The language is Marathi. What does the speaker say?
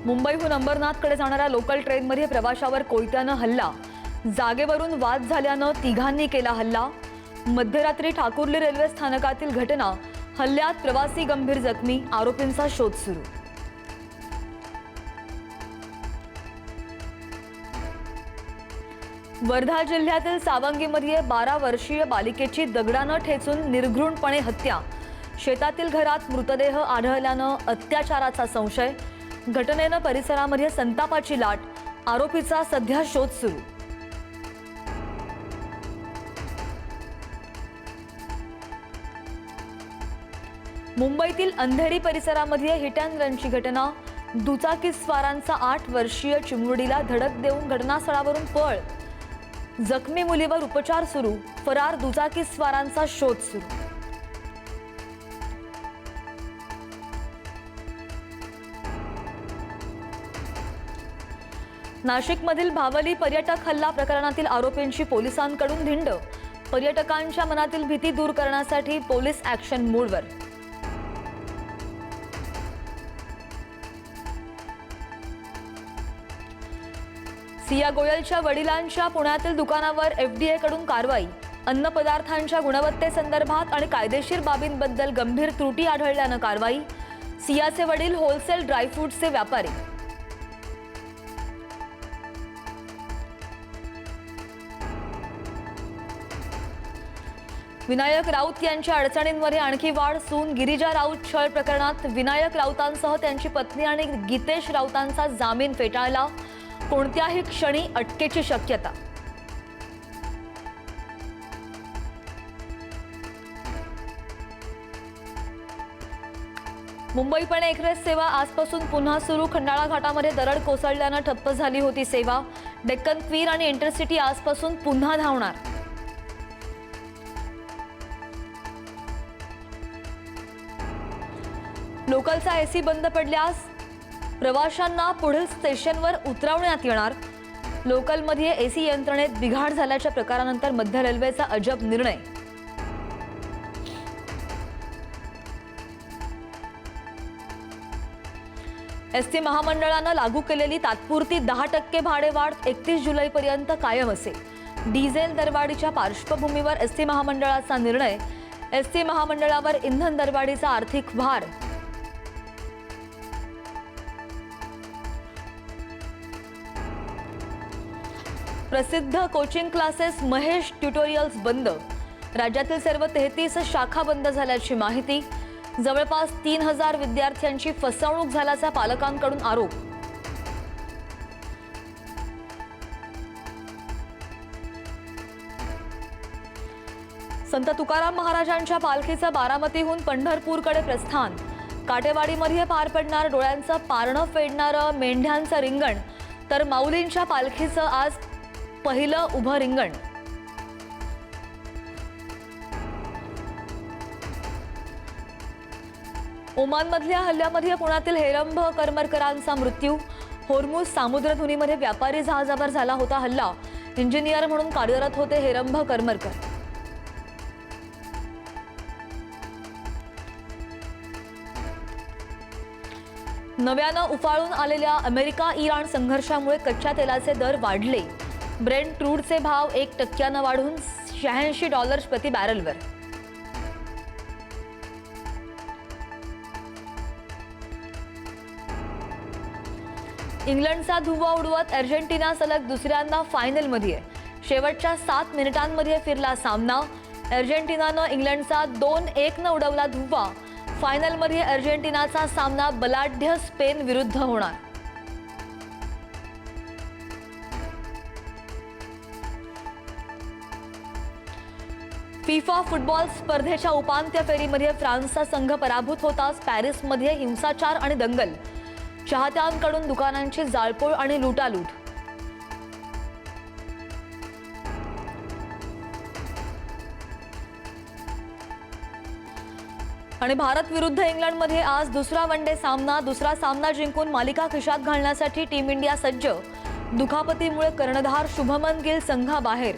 मुंबईहून अंबरनाथकडे जाणाऱ्या लोकल ट्रेनमध्ये प्रवाशावर कोयत्यानं हल्ला, जागेवरून वाद झाल्यानं तिघांनी केला हल्ला। मध्यरात्री ठाकुर्ली रेल्वे स्थानकातील घटना, हल्ल्यात प्रवासी गंभीर जखमी, आरोपींचा शोध सुरू। वर्धा जिल्ह्यातील सावंगीमध्ये 12 वर्षीय बालिकेची दगडानं ठेचून निर्घृणपणे हत्या, शेतातील घरात मृतदेह आढळल्यानं अत्याचाराचा संशय। घटनेनं परिसरामध्ये संतापाची लाट, आरोपीचा सध्या शोध सुरू। मुंबईतील अंधेरी परिसरामध्ये हिट अँड रनची घटना, दुचाकीस्वारांचा 8 वर्षीय चिमुरडीला धडक देऊन घटनास्थळावरून पळ, जखमी मुलीवर उपचार सुरू, फरार दुचाकीस्वारांचा शोध सुरू। नाशिकमधील भावली पर्यटक हल्ला प्रकरणातील आरोपींची पोलिसांकडून धिंड, पर्यटकांच्या मनातील भीती दूर करण्यासाठी पोलीस ॲक्शन मोडवर। सिया गोयलच्या वडिलांच्या पुण्यातील दुकानावर FDA कडून कारवाई, अन्न पदार्थांच्या गुणवत्तेसंदर्भात आणि कायदेशीर बाबींबद्दल गंभीर त्रुटी आढळल्यानं कारवाई। सियाचे वडील होलसेल ड्रायफ्रूट्सचे व्यापारी। विनायक राऊत यांच्या अडचणींमध्ये आणखी वाढ, सून गिरिजा राऊत छळ प्रकरणात विनायक राऊतांसह त्यांची पत्नी आणि गीतेश राऊतांचा जामीन फेटाळला, कोणत्याही क्षणी अटकेची शक्यता। मुंबई पुणे एक्सप्रेस सेवा आजपासून पुन्हा सुरू, खंडाळा घाटामध्ये दरड कोसळल्यानं ठप्प झाली होती सेवा। डेक्कन क्वीन आणि इंटरसिटी आजपासून पुन्हा धावणार। लोकलचा एसी बंद पडल्यास प्रवाशांना पुढील स्टेशनवर उतरवण्यात येणार। लोकलमध्ये एसी यंत्रणेत बिघाड झाल्याच्या प्रकारानंतर मध्य रेल्वेचा अजब निर्णय। एसटी महामंडळानं लागू केलेली तात्पुरती 10% भाडेवाढ 31 जुलैपर्यंत कायम असेल। डिझेल दरवाढीच्या पार्श्वभूमीवर एसटी महामंडळाचा निर्णय, एसटी महामंडळावर इंधन दरवाढीचा आर्थिक भार। प्रसिद्ध कोचिंग क्लासेस महेश ट्युटोरियल्स बंद, राज्यातील सर्व 33 शाखा बंद झाल्याची माहिती। जवळपास 3000 विद्यार्थ्यांची फसवणूक झाल्याचा पालकांकडून आरोप। संत तुकाराम महाराजांच्या पालखीचं बारामतीहून पंढरपूरकडे प्रस्थान, काटेवाडीमध्ये पार पडणार डोळ्यांचं पारणं फेडणारं मेंढ्यांचं रिंगण, तर माऊलींच्या पालखीचं आज पहिलं उभं रिंगण। ओमानमधल्या हल्ल्यामध्ये पुण्यातील हेरंब करमरकरांचा मृत्यू, होर्मुझ सामुद्रधुनीमध्ये व्यापारी जहाजावर झाला होता हल्ला, इंजिनियर म्हणून कार्यरत होते हेरंब करमरकर। नव्यानं उफाळून आलेल्या अमेरिका-इराण संघर्षामुळे कच्च्या तेलाचे दर वाढले, ब्रेंट क्रूडचे भाव 1% वाढून $86 प्रति बॅरलवर। इंग्लंडचा धुव्वा उडवत अर्जेंटिना सलग दुसऱ्यांदा फायनलमध्ये, शेवटच्या 7 मिनिटांमध्ये फिरला सामना। अर्जेंटिनानं इंग्लंडचा 2-1 उडवला धुव्वा। फायनलमध्ये अर्जेंटिनाचा सामना बलाढ्य स्पेन विरुद्ध होणार। फिफा फुटबॉल स्पर्धेच्या उपांत्य फेरीमध्ये फ्रान्सचा संघ पराभूत होताच पॅरिसमध्ये हिंसाचार आणि दंगल, चाहत्यांकडून दुकानांची जाळपोळ आणि लुटालूट। आणि भारत विरुद्ध इंग्लंडमध्ये आज दुसरा वनडे सामना, दुसरा सामना जिंकून मालिका खिशात घालण्यासाठी टीम इंडिया सज्ज। दुखापतीमुळे कर्णधार शुभमन गिल संघाबाहेर।